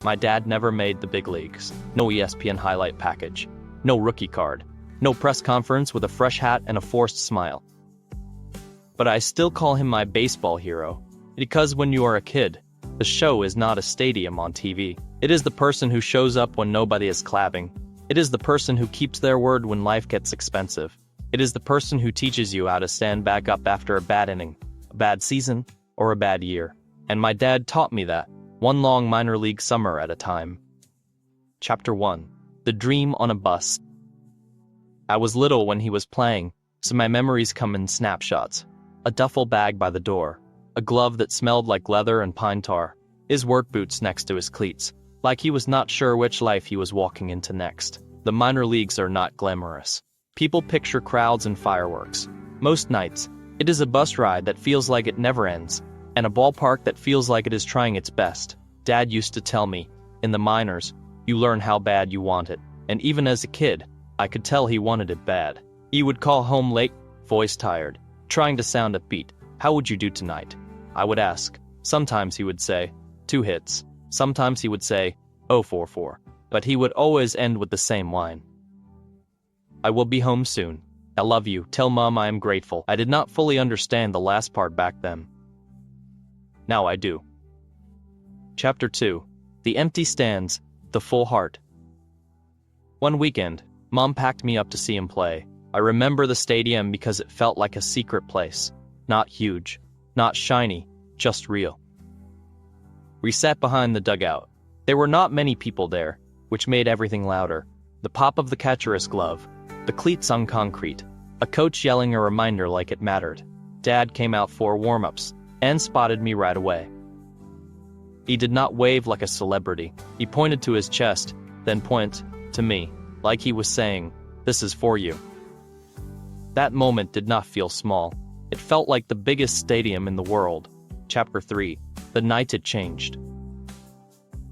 My dad never made the big leagues. No ESPN highlight package. No rookie card. No press conference with a fresh hat and a forced smile. But I still call him my baseball hero, because when you are a kid, the show is not a stadium on TV. It is the person who shows up when nobody is clapping. It is the person who keeps their word when life gets expensive. It is the person who teaches you how to stand back up after a bad inning, a bad season, or a bad year. And my dad taught me that, one long minor league summer at a time. Chapter 1. The Dream on a Bus. I was little when he was playing, so my memories come in snapshots. A duffel bag by the door, a glove that smelled like leather and pine tar, his work boots next to his cleats, like he was not sure which life he was walking into next. The minor leagues are not glamorous. People picture crowds and fireworks. Most nights, it is a bus ride that feels like it never ends, and a ballpark that feels like it is trying its best. Dad used to tell me, in the minors, you learn how bad you want it, and even as a kid, I could tell he wanted it bad. He would call home late, voice tired, trying to sound upbeat. How would you do tonight? I would ask. Sometimes he would say, 2 hits. Sometimes he would say, 0-4-4. But he would always end with the same line. I will be home soon. I love you. Tell Mom I am grateful. I did not fully understand the last part back then. Now I do. Chapter 2. The Empty Stands, the Full Heart. One weekend, Mom packed me up to see him play. I remember the stadium because it felt like a secret place. Not huge, not shiny, just real. We sat behind the dugout. There were not many people there, which made everything louder. The pop of the catcher's glove, the cleats on concrete, a coach yelling a reminder like it mattered. Dad came out for warm-ups and spotted me right away. He did not wave like a celebrity. He pointed to his chest, then pointed to me, like he was saying, "This is for you." That moment did not feel small. It felt like the biggest stadium in the world. Chapter 3. The Night It Changed.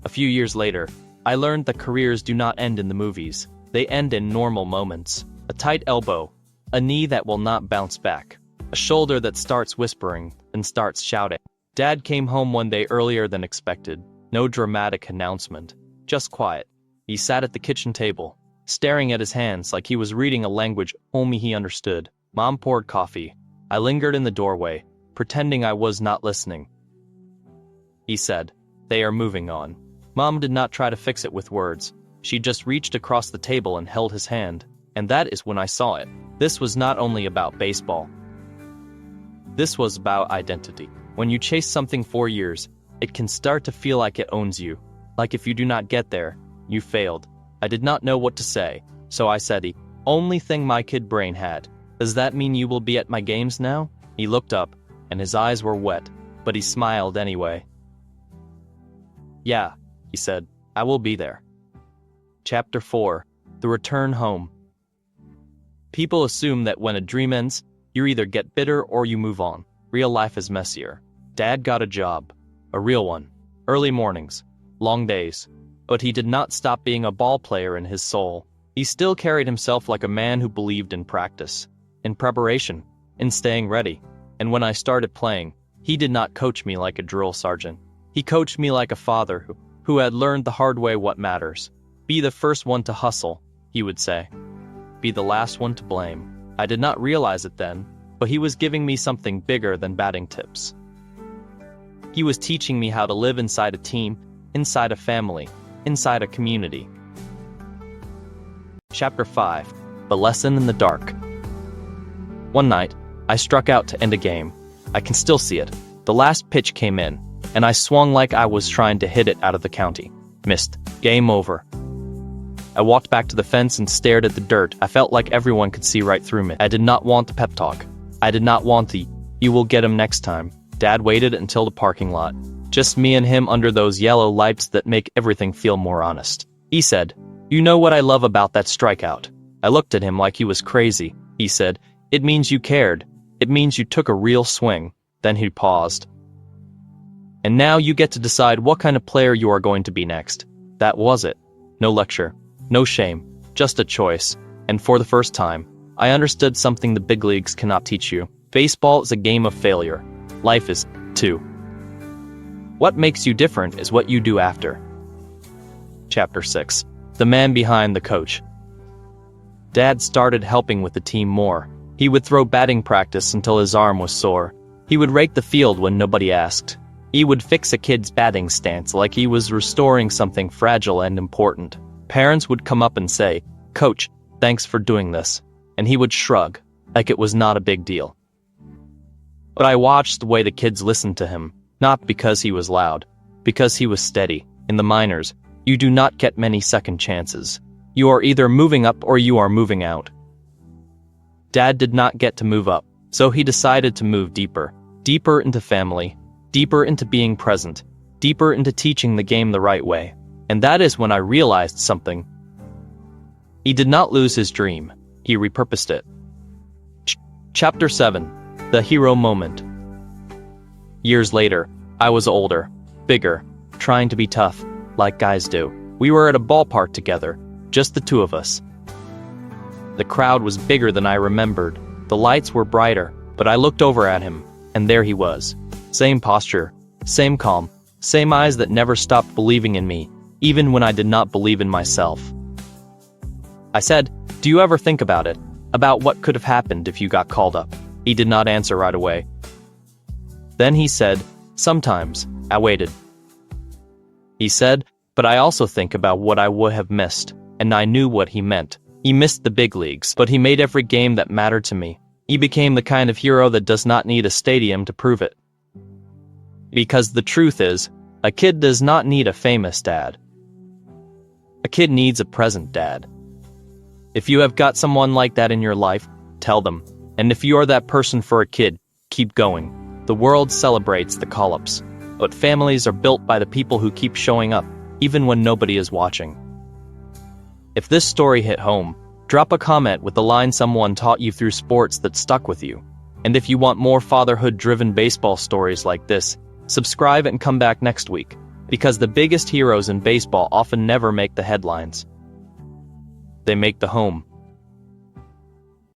A few years later, I learned that careers do not end in the movies. They end in normal moments. A tight elbow, a knee that will not bounce back, a shoulder that starts whispering and starts shouting. Dad came home one day earlier than expected. No dramatic announcement, just quiet. He sat at the kitchen table, staring at his hands like he was reading a language only he understood. Mom poured coffee. I lingered in the doorway, pretending I was not listening. He said, "They are moving on." Mom did not try to fix it with words. She just reached across the table and held his hand. And that is when I saw it. This was not only about baseball. This was about identity. When you chase something for years, it can start to feel like it owns you. Like if you do not get there, you failed. I did not know what to say, so I said, "The only thing my kid brain had. Does that mean you will be at my games now?" He looked up, and his eyes were wet, but he smiled anyway. "Yeah," he said, "I will be there." Chapter 4. The Return Home. People assume that when a dream ends, you either get bitter or you move on. Real life is messier. Dad got a job. A real one. Early mornings. Long days. But he did not stop being a ball player in his soul. He still carried himself like a man who believed in practice, in preparation, in staying ready. And when I started playing, he did not coach me like a drill sergeant. He coached me like a father who had learned the hard way what matters. Be the first one to hustle, he would say. Be the last one to blame. I did not realize it then, but he was giving me something bigger than batting tips. He was teaching me how to live inside a team, inside a family, inside a community. Chapter 5. The Lesson in the Dark. One night, I struck out to end a game. I can still see it. The last pitch came in, and I swung like I was trying to hit it out of the county. Missed. Game over. I walked back to the fence and stared at the dirt. I felt like everyone could see right through me. I did not want the pep talk. I did not want the, "You will get him next time." Dad waited until the parking lot. Just me and him under those yellow lights that make everything feel more honest. He said, "You know what I love about that strikeout?" I looked at him like he was crazy. He said, "It means you cared. It means you took a real swing." Then he paused. "And now you get to decide what kind of player you are going to be next." That was it. No lecture. No shame. Just a choice. And for the first time, I understood something the big leagues cannot teach you. Baseball is a game of failure. Life is, too. What makes you different is what you do after. Chapter 6. The Man Behind the Coach. Dad started helping with the team more. He would throw batting practice until his arm was sore. He would rake the field when nobody asked. He would fix a kid's batting stance like he was restoring something fragile and important. Parents would come up and say, "Coach, thanks for doing this." And he would shrug, like it was not a big deal. But I watched the way the kids listened to him, not because he was loud, because he was steady. In the minors, you do not get many second chances. You are either moving up or you are moving out. Dad did not get to move up, so he decided to move deeper. Deeper into family, deeper into being present, deeper into teaching the game the right way. And that is when I realized something. He did not lose his dream. He repurposed it. Chapter 7. The Hero Moment. Years later, I was older, bigger, trying to be tough, like guys do. We were at a ballpark together, just the two of us. The crowd was bigger than I remembered. The lights were brighter, but I looked over at him, and there he was. Same posture, same calm, same eyes that never stopped believing in me, even when I did not believe in myself. I said, "Do you ever think about it? About what could have happened if you got called up?" He did not answer right away. Then he said, "Sometimes." I waited. He said, "But I also think about what I would have missed," and I knew what he meant. He missed the big leagues, but he made every game that mattered to me. He became the kind of hero that does not need a stadium to prove it. Because the truth is, a kid does not need a famous dad. A kid needs a present dad. If you have got someone like that in your life, tell them. And if you are that person for a kid, keep going. The world celebrates the call-ups, but families are built by the people who keep showing up, even when nobody is watching. If this story hit home, drop a comment with the line someone taught you through sports that stuck with you. And if you want more fatherhood-driven baseball stories like this, subscribe and come back next week, because the biggest heroes in baseball often never make the headlines. They make the home.